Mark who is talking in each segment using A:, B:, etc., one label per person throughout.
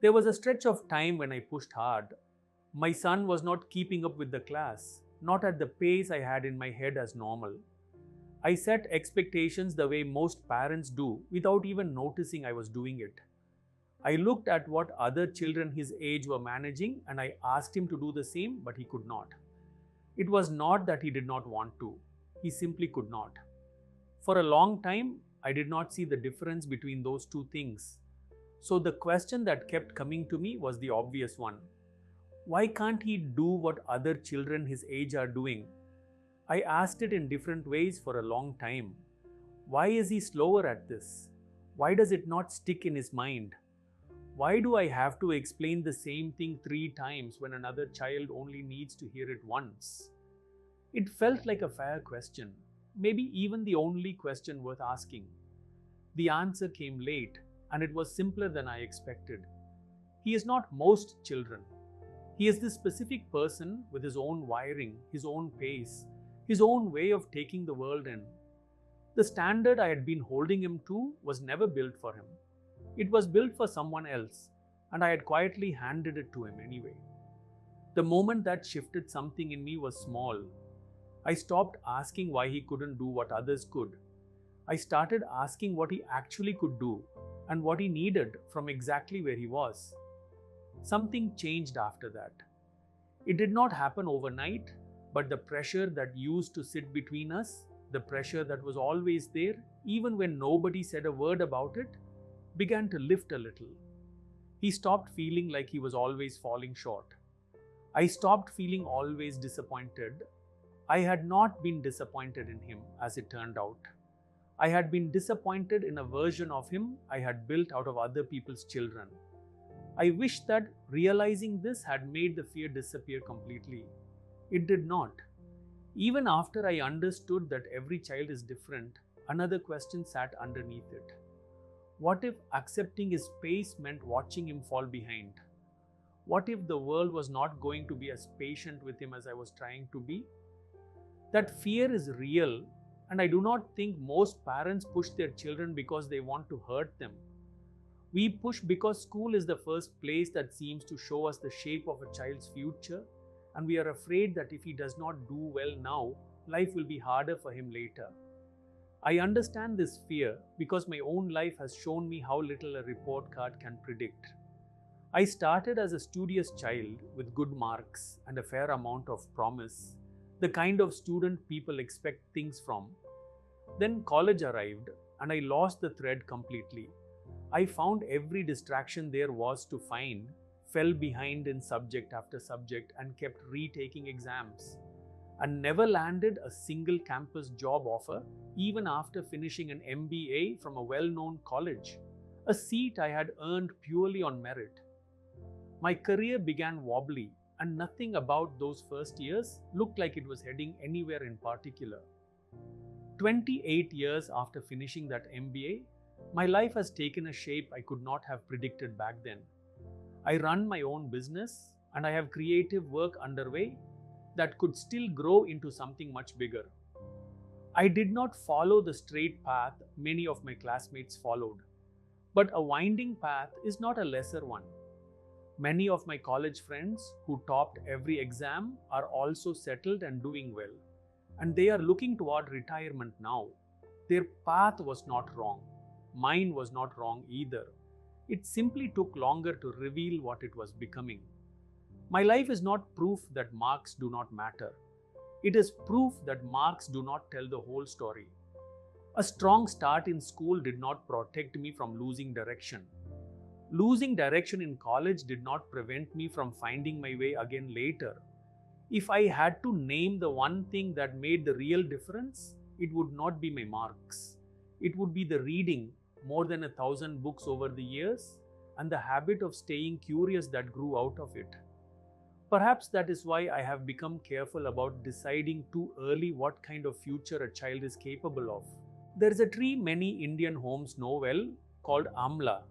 A: There was a stretch of time when I pushed hard. My son was not keeping up with the class, not at the pace I had in my head as normal. I set expectations the way most parents do without even noticing I was doing it. I looked at what other children his age were managing and I asked him to do the same, but he could not. It was not that he did not want to, he simply could not. For a long time, I did not see the difference between those two things. So the question that kept coming to me was the obvious one. Why can't he do what other children his age are doing? I asked it in different ways for a long time. Why is he slower at this? Why does it not stick in his mind? Why do I have to explain the same thing 3 times when another child only needs to hear it once? It felt like a fair question, maybe even the only question worth asking. The answer came late, and it was simpler than I expected. He is not most children. He is this specific person with his own wiring, his own pace, his own way of taking the world in. The standard I had been holding him to was never built for him. It was built for someone else, and I had quietly handed it to him anyway. The moment that shifted, something in me was small. I stopped asking why he couldn't do what others could. I started asking what he actually could do and what he needed from exactly where he was. Something changed after that. It did not happen overnight, but the pressure that used to sit between us, the pressure that was always there, even when nobody said a word about it, began to lift a little. He stopped feeling like he was always falling short. I stopped feeling always disappointed. I had not been disappointed in him, as it turned out. I had been disappointed in a version of him I had built out of other people's children. I wish that realizing this had made the fear disappear completely. It did not. Even after I understood that every child is different, another question sat underneath it. What if accepting his pace meant watching him fall behind? What if the world was not going to be as patient with him as I was trying to be? That fear is real, and I do not think most parents push their children because they want to hurt them. We push because school is the first place that seems to show us the shape of a child's future, and we are afraid that if he does not do well now, life will be harder for him later. I understand this fear because my own life has shown me how little a report card can predict. I started as a studious child with good marks and a fair amount of promise, the kind of student people expect things from. Then college arrived and I lost the thread completely. I found every distraction there was to find, fell behind in subject after subject, and kept retaking exams, and never landed a single campus job offer even after finishing an MBA from a well-known college, a seat I had earned purely on merit. My career began wobbly, and nothing about those first years looked like it was heading anywhere in particular. 28 years after finishing that MBA, my life has taken a shape I could not have predicted back then. I run my own business, and I have creative work underway that could still grow into something much bigger. I did not follow the straight path many of my classmates followed, but a winding path is not a lesser one. Many of my college friends who topped every exam are also settled and doing well, and they are looking toward retirement now. Their path was not wrong. Mine was not wrong either. It simply took longer to reveal what it was becoming. My life is not proof that marks do not matter. It is proof that marks do not tell the whole story. A strong start in school did not protect me from losing direction. Losing direction in college did not prevent me from finding my way again later. If I had to name the one thing that made the real difference, it would not be my marks. It would be the reading more than 1,000 books over the years and the habit of staying curious that grew out of it. Perhaps that is why I have become careful about deciding too early what kind of future a child is capable of. There is a tree many Indian homes know well called amla.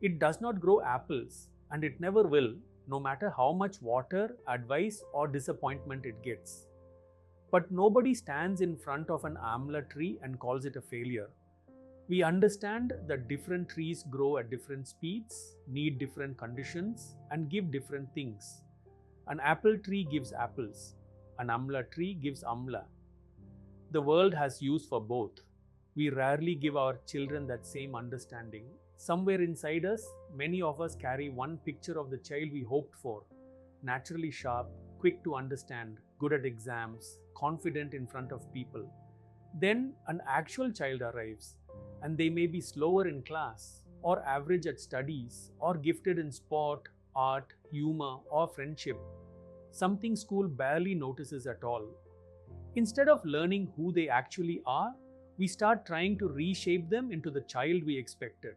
A: It does not grow apples, and it never will, no matter how much water, advice, or disappointment it gets. But nobody stands in front of an amla tree and calls it a failure. We understand that different trees grow at different speeds, need different conditions, and give different things. An apple tree gives apples, an amla tree gives amla. The world has use for both. We rarely give our children that same understanding. Somewhere inside us, many of us carry one picture of the child we hoped for: naturally sharp, quick to understand, good at exams, confident in front of people. Then an actual child arrives, and they may be slower in class, or average at studies, or gifted in sport, art, humor, or friendship. Something school barely notices at all. Instead of learning who they actually are, we start trying to reshape them into the child we expected.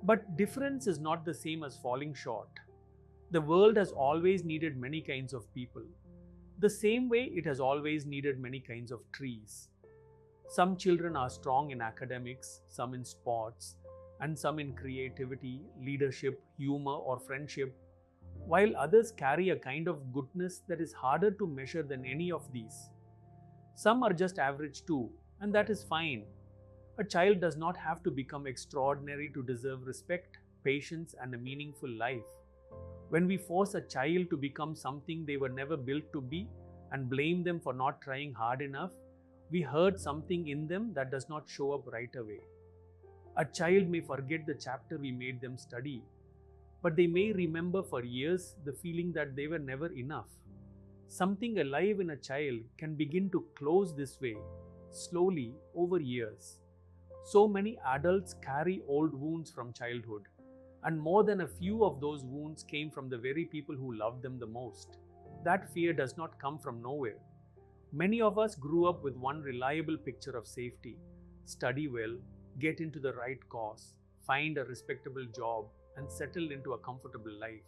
A: But difference is not the same as falling short. The world has always needed many kinds of people, the same way it has always needed many kinds of trees. Some children are strong in academics, some in sports, and some in creativity, leadership, humor, or friendship, while others carry a kind of goodness that is harder to measure than any of these. Some are just average too, and that is fine. A child does not have to become extraordinary to deserve respect, patience, and a meaningful life. When we force a child to become something they were never built to be and blame them for not trying hard enough, we hurt something in them that does not show up right away. A child may forget the chapter we made them study, but they may remember for years the feeling that they were never enough. Something alive in a child can begin to close this way, slowly, over years. So many adults carry old wounds from childhood, and more than a few of those wounds came from the very people who loved them the most. That fear does not come from nowhere. Many of us grew up with one reliable picture of safety: study well, get into the right course, find a respectable job, and settle into a comfortable life.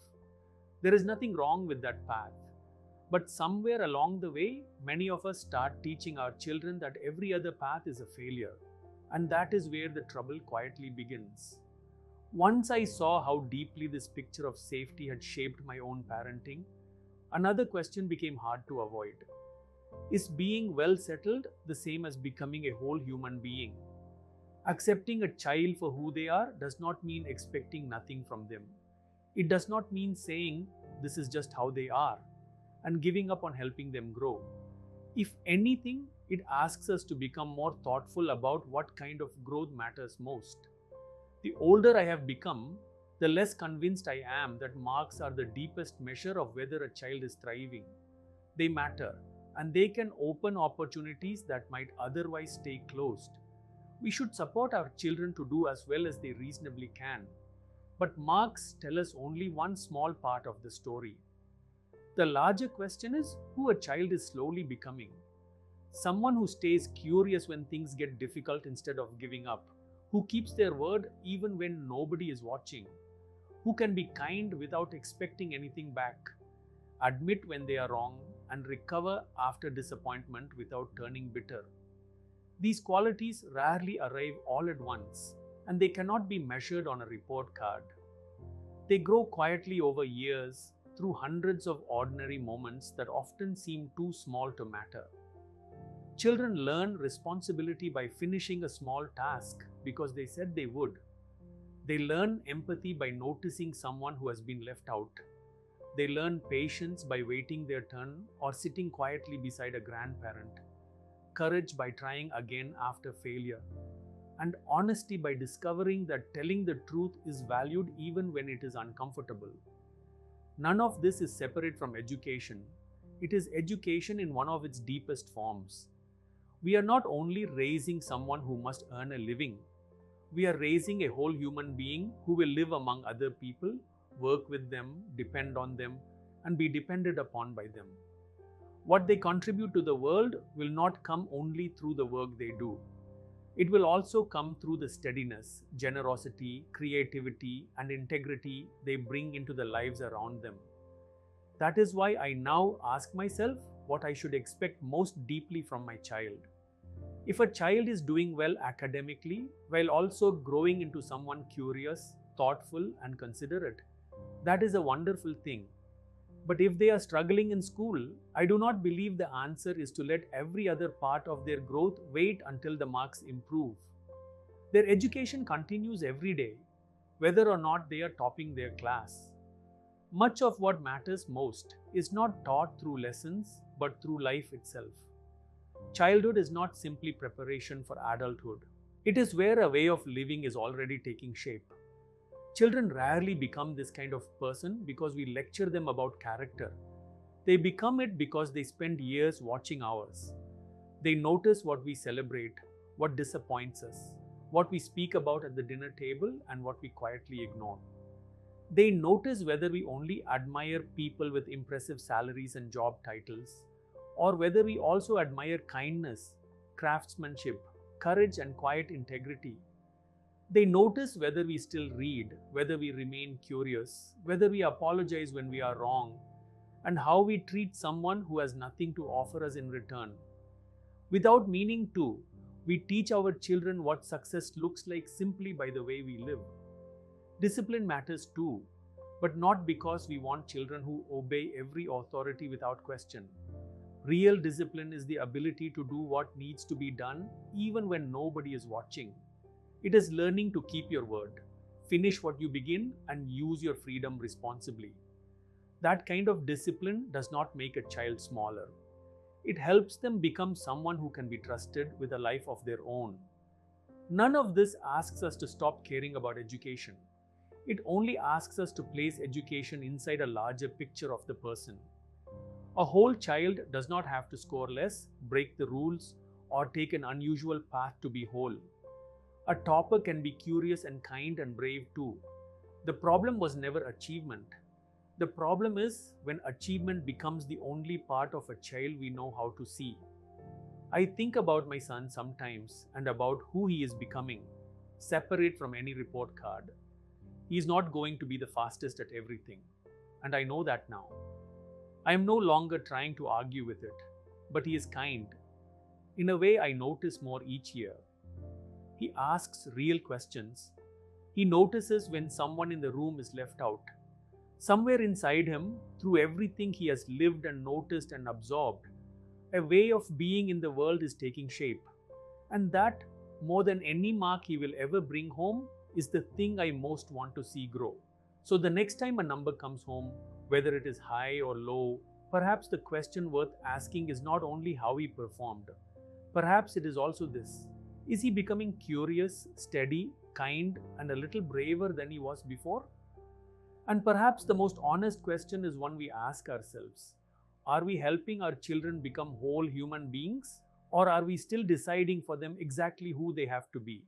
A: There is nothing wrong with that path. But somewhere along the way, many of us start teaching our children that every other path is a failure. And that is where the trouble quietly begins. Once I saw how deeply this picture of safety had shaped my own parenting, another question became hard to avoid. Is being well settled the same as becoming a whole human being? Accepting a child for who they are does not mean expecting nothing from them. It does not mean saying this is just how they are and giving up on helping them grow. If anything, it asks us to become more thoughtful about what kind of growth matters most. The older I have become, the less convinced I am that marks are the deepest measure of whether a child is thriving. They matter, and they can open opportunities that might otherwise stay closed. We should support our children to do as well as they reasonably can. But marks tell us only one small part of the story. The larger question is who a child is slowly becoming. Someone who stays curious when things get difficult instead of giving up, who keeps their word even when nobody is watching, who can be kind without expecting anything back, admit when they are wrong, and recover after disappointment without turning bitter. These qualities rarely arrive all at once, and they cannot be measured on a report card. They grow quietly over years through hundreds of ordinary moments that often seem too small to matter. Children learn responsibility by finishing a small task because they said they would. They learn empathy by noticing someone who has been left out. They learn patience by waiting their turn or sitting quietly beside a grandparent. Courage by trying again after failure. And honesty by discovering that telling the truth is valued even when it is uncomfortable. None of this is separate from education. It is education in one of its deepest forms. We are not only raising someone who must earn a living. We are raising a whole human being who will live among other people, work with them, depend on them, and be depended upon by them. What they contribute to the world will not come only through the work they do. It will also come through the steadiness, generosity, creativity, and integrity they bring into the lives around them. That is why I now ask myself what I should expect most deeply from my child. If a child is doing well academically while also growing into someone curious, thoughtful, and considerate, that is a wonderful thing. But if they are struggling in school, I do not believe the answer is to let every other part of their growth wait until the marks improve. Their education continues every day, whether or not they are topping their class. Much of what matters most is not taught through lessons, but through life itself. Childhood is not simply preparation for adulthood. It is where a way of living is already taking shape. Children rarely become this kind of person because we lecture them about character. They become it because they spend years watching ours. They notice what we celebrate, what disappoints us, what we speak about at the dinner table, and what we quietly ignore. They notice whether we only admire people with impressive salaries and job titles, or whether we also admire kindness, craftsmanship, courage, and quiet integrity. They notice whether we still read, whether we remain curious, whether we apologize when we are wrong, and how we treat someone who has nothing to offer us in return. Without meaning to, we teach our children what success looks like simply by the way we live. Discipline matters too, but not because we want children who obey every authority without question. Real discipline is the ability to do what needs to be done even when nobody is watching. It is learning to keep your word, finish what you begin, and use your freedom responsibly. That kind of discipline does not make a child smaller. It helps them become someone who can be trusted with a life of their own. None of this asks us to stop caring about education. It only asks us to place education inside a larger picture of the person. A whole child does not have to score less, break the rules, or take an unusual path to be whole. A topper can be curious and kind and brave too. The problem was never achievement. The problem is when achievement becomes the only part of a child we know how to see. I think about my son sometimes and about who he is becoming, separate from any report card. He is not going to be the fastest at everything, and I know that now. I am no longer trying to argue with it, but he is kind. In a way, I notice more each year. He asks real questions. He notices when someone in the room is left out. Somewhere inside him, through everything he has lived and noticed and absorbed, a way of being in the world is taking shape. And that, more than any mark he will ever bring home, is the thing I most want to see grow. So the next time a number comes home, whether it is high or low, perhaps the question worth asking is not only how he performed. Perhaps it is also this: is he becoming curious, steady, kind, and a little braver than he was before? And perhaps the most honest question is one we ask ourselves: are we helping our children become whole human beings, or are we still deciding for them exactly who they have to be?